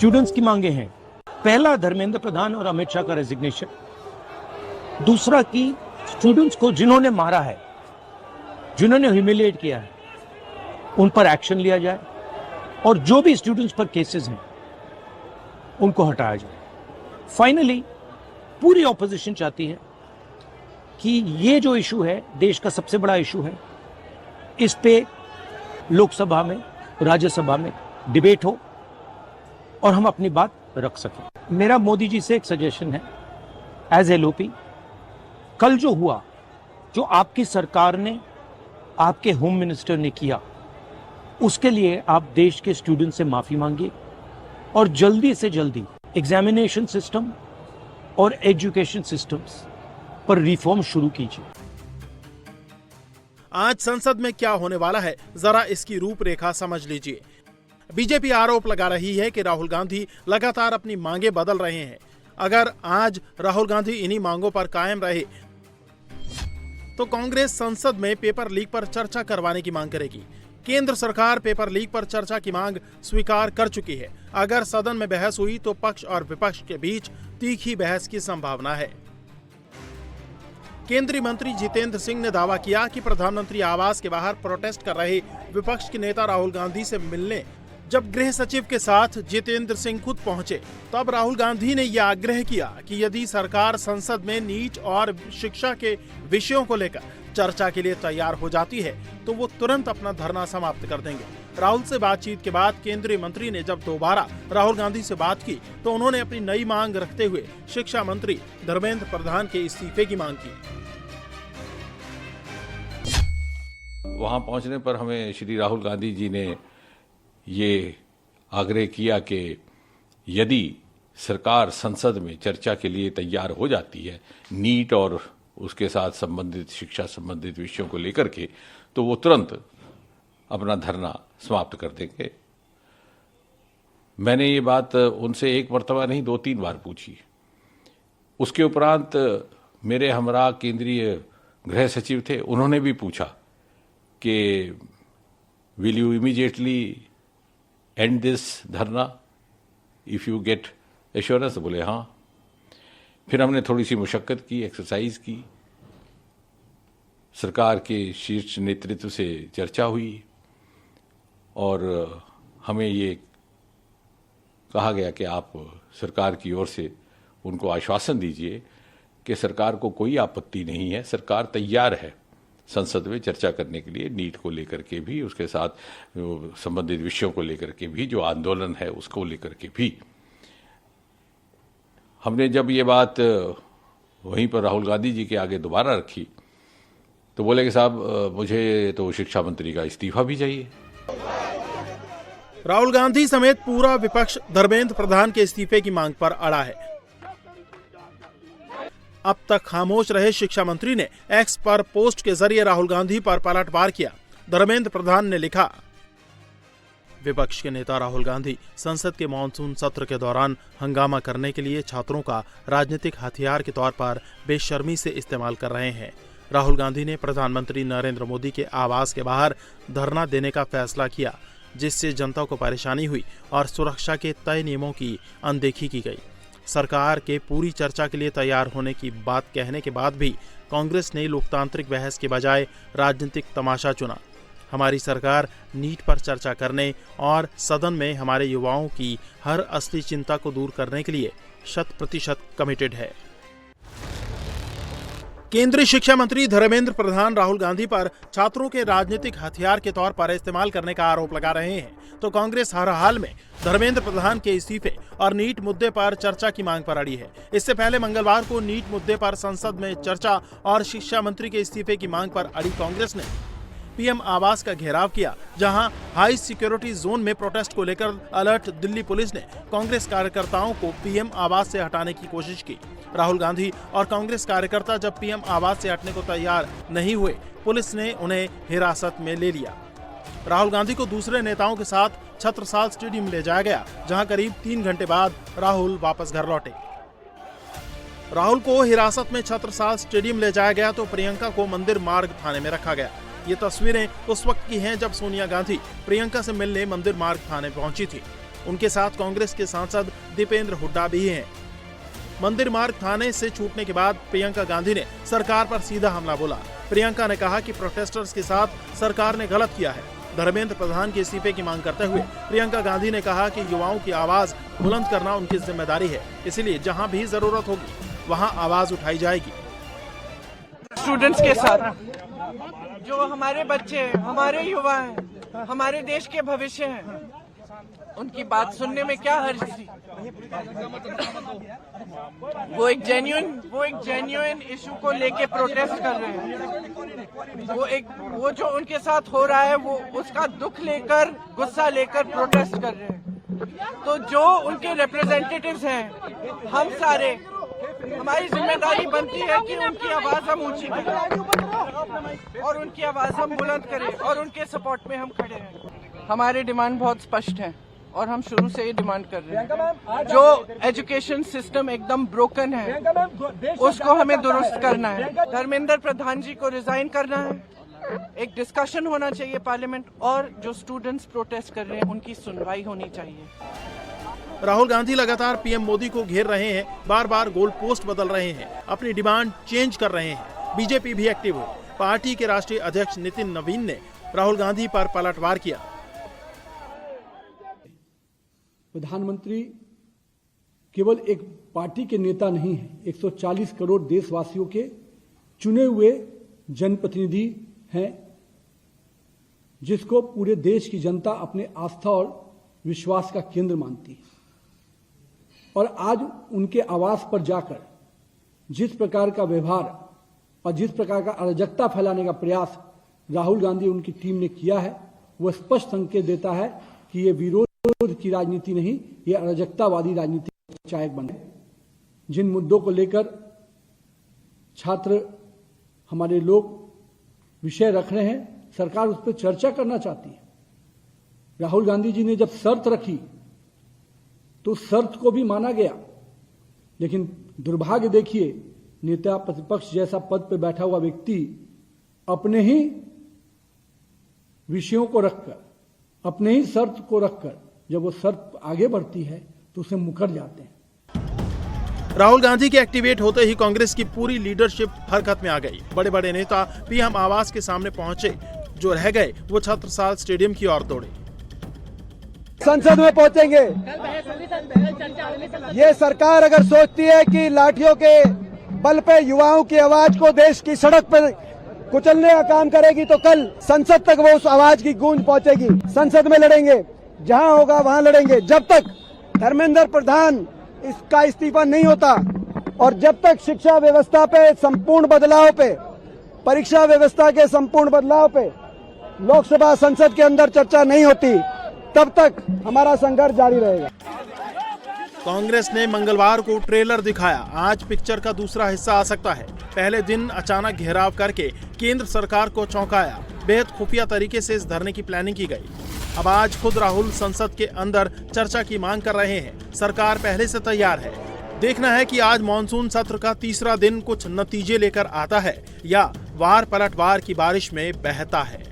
Students की मांगे हैं, पहला धर्मेंद्र प्रधान और अमित शाह का रेजिग्नेशन, दूसरा कि स्टूडेंट्स को जिन्होंने मारा है, जिन्होंने ह्यूमिलिएट किया है, उन पर एक्शन लिया जाए और जो भी स्टूडेंट्स पर केसेस हैं उनको हटाया जाए। फाइनली पूरी ऑपोजिशन चाहती है कि ये जो इशू है, देश का सबसे बड़ा इशू है, इस पे लोकसभा में, राज्यसभा में डिबेट हो और हम अपनी बात रख सकें। मेरा मोदी जी से एक सजेशन है, एज एलओपी, कल जो हुआ, जो आपकी सरकार ने, आपके होम मिनिस्टर ने किया, उसके लिए आप देश के स्टूडेंट से माफी मांगिए और जल्दी से जल्दी एग्जामिनेशन सिस्टम और एजुकेशन सिस्टम्स पर रिफॉर्म शुरू कीजिए। आज संसद में क्या होने वाला है, जरा इसकी रूपरेखा समझ लीजिए। बीजेपी आरोप लगा रही है कि राहुल गांधी लगातार अपनी मांगे बदल रहे हैं। अगर आज राहुल गांधी इन्हीं मांगों पर कायम रहे तो कांग्रेस संसद में पेपर लीक पर चर्चा करवाने की मांग करेगी। केंद्र सरकार पेपर लीक पर चर्चा की मांग स्वीकार कर चुकी है। अगर सदन में बहस हुई तो पक्ष और विपक्ष के बीच तीखी बहस की संभावना है। केंद्रीय मंत्री जितेंद्र सिंह ने दावा किया कि प्रधानमंत्री आवास के बाहर प्रोटेस्ट कर रहे विपक्ष के नेता राहुल गांधी से मिलने जब गृह सचिव के साथ जितेंद्र सिंह खुद पहुंचे, तब राहुल गांधी ने यह आग्रह किया कि यदि सरकार संसद में नीट और शिक्षा के विषयों को लेकर चर्चा के लिए तैयार हो जाती है तो वो तुरंत अपना धरना समाप्त कर देंगे। राहुल से बातचीत के बाद केंद्रीय मंत्री ने जब दोबारा राहुल गांधी से बात की तो उन्होंने अपनी नई मांग रखते हुए शिक्षा मंत्री धर्मेंद्र प्रधान के इस्तीफे की मांग की। वहां पहुंचने पर हमें श्री राहुल गांधी जी ने ये आग्रह किया कि यदि सरकार संसद में चर्चा के लिए तैयार हो जाती है नीट और उसके साथ संबंधित शिक्षा संबंधित विषयों को लेकर के, तो वो तुरंत अपना धरना समाप्त कर देंगे। मैंने ये बात उनसे एक मर्तबा नहीं 2-3 बार पूछी। उसके उपरांत मेरे हमरा केंद्रीय गृह सचिव थे, उन्होंने भी पूछा कि will you immediately and this धरना इफ यू गेट एश्योरेंस। बोले हाँ। फिर हमने थोड़ी सी मुशक्कत की, एक्सरसाइज की, सरकार के शीर्ष नेतृत्व से चर्चा हुई और हमें ये कहा गया कि आप सरकार की ओर से उनको आश्वासन दीजिए कि सरकार को कोई आपत्ति नहीं है, सरकार तैयार है संसद में चर्चा करने के लिए, नीट को लेकर के भी, उसके साथ संबंधित विषयों को लेकर के भी, जो आंदोलन है उसको लेकर के भी। हमने जब ये बात वहीं पर राहुल गांधी जी के आगे दोबारा रखी तो बोले कि साहब मुझे तो शिक्षा मंत्री का इस्तीफा भी चाहिए। राहुल गांधी समेत पूरा विपक्ष धर्मेंद्र प्रधान के इस्तीफे की मांग पर अड़ा है। अब तक खामोश रहे शिक्षा मंत्री ने एक्स पर पोस्ट के जरिए राहुल गांधी पर पलटवार किया। धर्मेंद्र प्रधान ने लिखा, विपक्ष के नेता राहुल गांधी संसद के मॉनसून सत्र के दौरान हंगामा करने के लिए छात्रों का राजनीतिक हथियार के तौर पर बेशर्मी से इस्तेमाल कर रहे हैं। राहुल गांधी ने प्रधानमंत्री नरेंद्र मोदी के आवास के बाहर धरना देने का फैसला किया, जिससे जनता को परेशानी हुई और सुरक्षा के तय नियमों की अनदेखी की गई। सरकार के पूरी चर्चा के लिए तैयार होने की बात कहने के बाद भी कांग्रेस ने लोकतांत्रिक बहस के बजाय राजनीतिक तमाशा चुना। हमारी सरकार नीट पर चर्चा करने और सदन में हमारे युवाओं की हर असली चिंता को दूर करने के लिए 100% कमिटेड है। केंद्रीय शिक्षा मंत्री धर्मेंद्र प्रधान राहुल गांधी पर छात्रों के राजनीतिक हथियार के तौर पर इस्तेमाल करने का आरोप लगा रहे हैं, तो कांग्रेस हर हाल में धर्मेंद्र प्रधान के इस्तीफे और नीट मुद्दे पर चर्चा की मांग पर अड़ी है। इससे पहले मंगलवार को नीट मुद्दे पर संसद में चर्चा और शिक्षा मंत्री के इस्तीफे की मांग पर अड़ी कांग्रेस ने पीएम आवास का घेराव किया, जहां हाई सिक्योरिटी जोन में प्रोटेस्ट को लेकर अलर्ट दिल्ली पुलिस ने कांग्रेस कार्यकर्ताओं को पीएम आवास से हटाने की कोशिश की। राहुल गांधी और कांग्रेस कार्यकर्ता जब पीएम आवास से हटने को तैयार नहीं हुए, पुलिस ने उन्हें हिरासत में ले लिया। राहुल गांधी को दूसरे नेताओं के साथ छत्रसाल स्टेडियम ले जाया गया, जहां करीब 3 घंटे बाद राहुल वापस घर लौटे। राहुल को हिरासत में छत्रसाल स्टेडियम ले जाया गया तो प्रियंका को मंदिर मार्ग थाने में रखा गया। ये तस्वीरें उस वक्त की हैं जब सोनिया गांधी प्रियंका से मिलने मंदिर मार्ग थाने पहुंची थी। उनके साथ कांग्रेस के सांसद दीपेंद्र हुड्डा भी हैं। मंदिर मार्ग थाने से छूटने के बाद प्रियंका गांधी ने सरकार पर सीधा हमला बोला। प्रियंका ने कहा कि प्रोटेस्टर्स के साथ सरकार ने गलत किया है। धर्मेंद्र प्रधान के इस्तीफे की मांग करते हुए प्रियंका गांधी ने कहा कि युवाओं की आवाज बुलंद करना उनकी जिम्मेदारी है, इसलिए जहां भी जरूरत होगी वहां आवाज उठाई जाएगी। स्टूडेंट्स के साथ जो हमारे बच्चे हैं, हमारे युवा हैं, हमारे देश के भविष्य हैं, उनकी बात सुनने में क्या हर्ज थी। वो एक जेन्युइन इशू को लेके प्रोटेस्ट कर रहे हैं। वो जो उनके साथ हो रहा है वो उसका दुख लेकर, गुस्सा लेकर प्रोटेस्ट कर रहे हैं। तो जो उनके रिप्रेजेंटेटिव्स हैं, हम सारे, हमारी जिम्मेदारी बनती है कि उनकी आवाज हम ऊंची करें और उनकी आवाज हम बुलंद करें और उनके सपोर्ट में हम खड़े हैं। हमारे डिमांड बहुत स्पष्ट हैं और हम शुरू से ये डिमांड कर रहे हैं। जो एजुकेशन सिस्टम एकदम ब्रोकन है उसको हमें दुरुस्त करना है। धर्मेंद्र प्रधान जी को रिजाइन करना है। एक डिस्कशन होना चाहिए पार्लियामेंट, और जो स्टूडेंट्स प्रोटेस्ट कर रहे हैं उनकी सुनवाई होनी चाहिए। राहुल गांधी लगातार पीएम मोदी को घेर रहे हैं, बार बार गोल पोस्ट बदल रहे हैं, अपनी डिमांड चेंज कर रहे हैं। बीजेपी भी एक्टिव हुई। पार्टी के राष्ट्रीय अध्यक्ष नितिन नवीन ने राहुल गांधी पर पलटवार किया। प्रधानमंत्री केवल एक पार्टी के नेता नहीं है, 140 करोड़ देशवासियों के चुने हुए जनप्रतिनिधि हैं, जिसको पूरे देश की जनता अपने आस्था और विश्वास का केंद्र मानती है। और आज उनके आवास पर जाकर जिस प्रकार का व्यवहार और जिस प्रकार का अराजकता फैलाने का प्रयास राहुल गांधी उनकी टीम ने किया है, वो स्पष्ट संकेत देता है कि ये विरोध की राजनीति नहीं, ये अराजकतावादी राजनीति चायक बने। जिन मुद्दों को लेकर छात्र हमारे लोग विषय रख रहे हैं, सरकार उस पर चर्चा करना चाहती है। राहुल गांधी जी ने जब शर्त रखी तो शर्त को भी माना गया, लेकिन दुर्भाग्य देखिए, नेता प्रतिपक्ष जैसा पद पर बैठा हुआ व्यक्ति अपने ही विषयों को रखकर, अपने ही शर्त को रखकर जब वो शर्त आगे बढ़ती है तो उसे मुकर जाते हैं। राहुल गांधी के एक्टिवेट होते ही कांग्रेस की पूरी लीडरशिप हरकत में आ गई। बड़े बड़े नेता पीएम आवास के सामने पहुंचे, जो रह गए वो छत्रसाल स्टेडियम की ओर दौड़े। संसद में पहुंचेंगे। ये सरकार अगर सोचती है कि लाठियों के बल पे युवाओं की आवाज को देश की सड़क पर कुचलने का काम करेगी, तो कल संसद तक वो उस आवाज की गूंज पहुंचेगी। संसद में लड़ेंगे, जहां होगा वहां लड़ेंगे। जब तक धर्मेंद्र प्रधान इसका इस्तीफा नहीं होता और जब तक शिक्षा व्यवस्था पे संपूर्ण बदलाव पे, परीक्षा व्यवस्था के संपूर्ण बदलाव पे लोकसभा संसद के अंदर चर्चा नहीं होती, तब तक हमारा संघर्ष जारी रहेगा। कांग्रेस ने मंगलवार को ट्रेलर दिखाया। आज पिक्चर का दूसरा हिस्सा आ सकता है। पहले दिन अचानक घेराव करके केंद्र सरकार को चौंकाया। बेहद खुफिया तरीके से इस धरने की प्लानिंग की गई। अब आज खुद राहुल संसद के अंदर चर्चा की मांग कर रहे हैं। सरकार पहले से तैयार है। देखना है कि आज मॉनसून सत्र का तीसरा दिन कुछ नतीजे लेकर आता है या वार पलटवार की बारिश में बहता है।